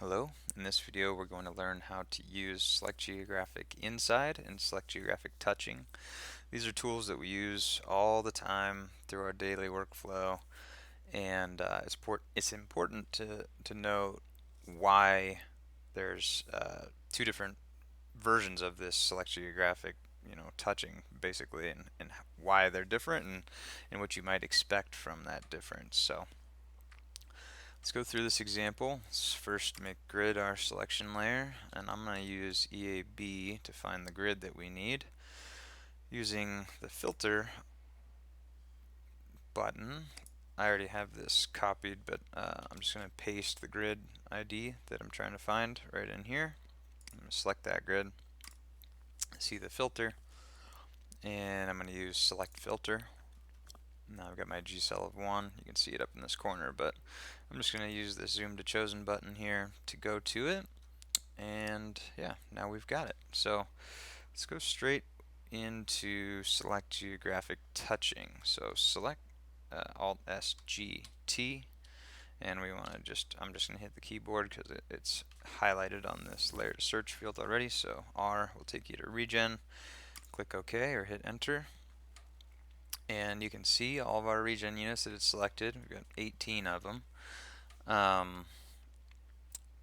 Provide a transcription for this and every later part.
Hello, in this video we're going to learn how to use Select Geographic Inside and Select Geographic Touching. These are tools that we use all the time through our daily workflow, and it's important to know why there's two different versions of this Select Geographic touching basically, and why they're different, and what you might expect from that difference. So let's go through this example. Let's first make grid our selection layer, and I'm going to use EAB to find the grid that we need. Using the filter button, I already have this copied, but I'm just going to paste the grid ID that I'm trying to find right in here. I'm going to select that grid, see the filter, and I'm going to use select filter. Now I've got my G cell of 1. You can see it up in this corner, but I'm just going to use the zoom to chosen button here to go to it. And yeah, now we've got it. So let's go straight into select geographic touching. So select Alt S G T, and we want to I'm just going to hit the keyboard because it's highlighted on this layer to search field already. So R will take you to regen. Click OK or hit enter. And you can see all of our regen units that it's selected. We've got 18 of them.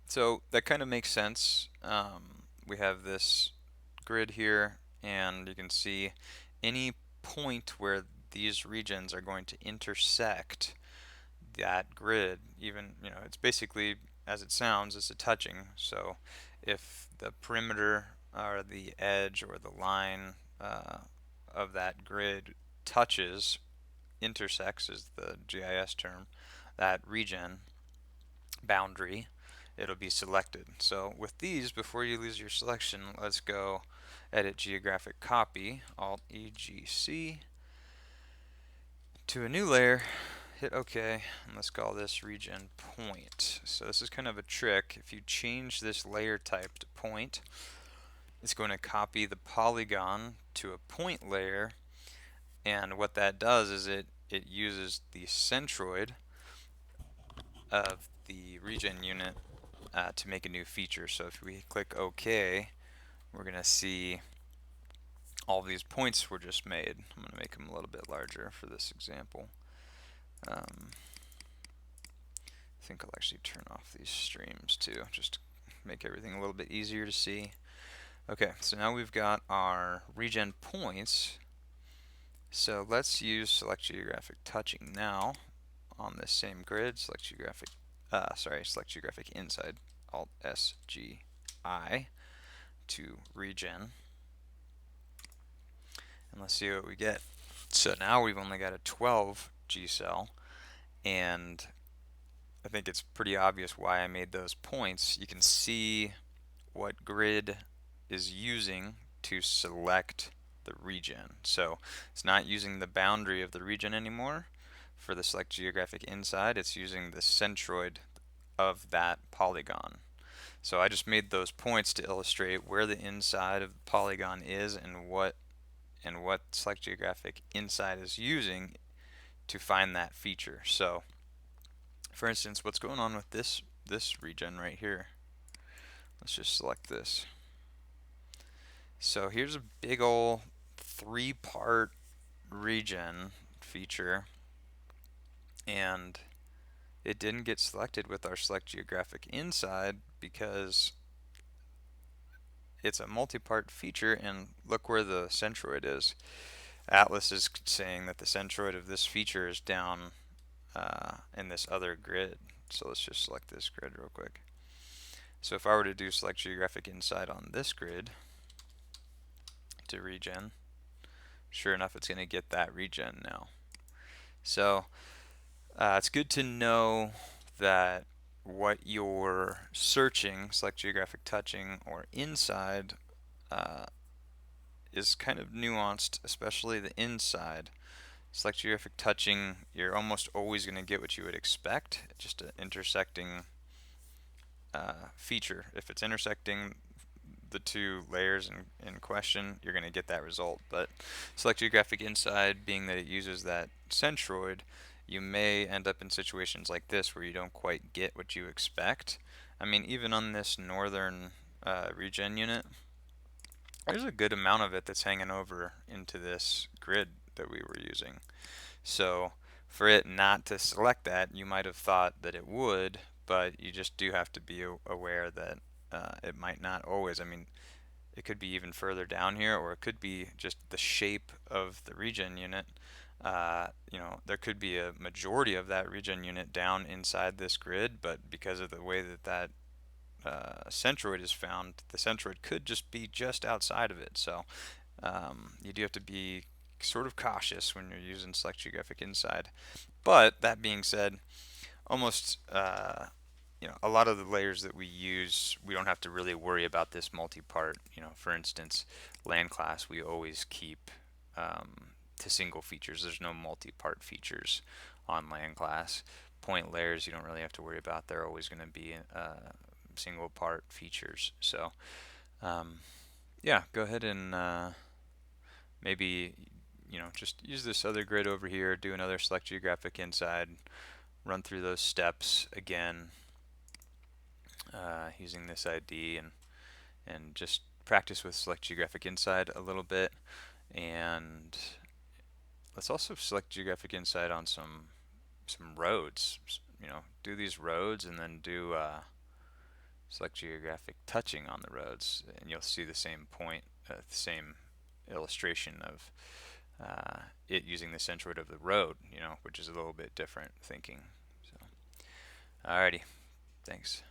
So that kind of makes sense. We have this grid here, and you can see any point where these regions are going to intersect that grid. Even, it's basically, as it sounds, it's a touching. So if the perimeter or the edge or the line of that grid intersects is the GIS term, that region boundary, it'll be selected. So with these, before you lose your selection, let's go edit geographic copy, Alt EGC, to a new layer, hit OK, and let's call this region point. So this is kind of a trick. If you change this layer type to point, it's going to copy the polygon to a point layer, and what that does is it uses the centroid of the region unit to make a new feature. So if we click OK, we're going to see all these points were just made. I'm going to make them a little bit larger for this example. I think I'll actually turn off these streams too, just to make everything a little bit easier to see. Okay, so now we've got our regen points. So let's use select geographic touching now on this same grid. Select geographic inside, Alt S G I to regen. And let's see what we get. So now we've only got a 12 G cell, and I think it's pretty obvious why I made those points. You can see what grid is using to select the region. So it's not using the boundary of the region anymore. For the select geographic inside, it's using the centroid of that polygon. So I just made those points to illustrate where the inside of the polygon is and what select geographic inside is using to find that feature. So for instance, what's going on with this region right here? Let's just select this. So here's a big ol' 3-part region feature, and it didn't get selected with our select geographic inside because it's a multi-part feature, and look where the centroid is. Atlas is saying that the centroid of this feature is down in this other grid. So let's just select this grid real quick. So if I were to do select geographic inside on this grid to regen, sure enough it's going to get that regen now. So it's good to know that what you're searching, select geographic touching or inside, is kind of nuanced, especially the inside. Select geographic touching, you're almost always going to get what you would expect, just an intersecting feature. If it's intersecting the two layers in question, you're going to get that result. But select geographic inside, being that it uses that centroid, you may end up in situations like this where you don't quite get what you expect. I mean, even on this northern regen unit, there's a good amount of it that's hanging over into this grid that we were using. So for it not to select that, you might have thought that it would, but you just do have to be aware that it might not always. I mean, it could be even further down here, or it could be just the shape of the regen unit. There could be a majority of that regen unit down inside this grid, but because of the way that centroid is found, the centroid could just be just outside of it. So you do have to be sort of cautious when you're using Select Geographic Inside. But that being said, almost a lot of the layers that we use, we don't have to really worry about this multi-part. For instance, land class, we always keep to single features. There's no multi-part features on land class. Point layers, you don't really have to worry about. They're always going to be single part features. So yeah, go ahead and maybe just use this other grid over here, do another Select Geographic Inside, run through those steps again using this ID, and just practice with Select Geographic Inside a little bit. And let's also Select Geographic Inside on some roads. Do these roads and then do Select Geographic touching on the roads, and you'll see the same point, the same illustration of it using the centroid of the road, which is a little bit different thinking. So, alrighty, thanks.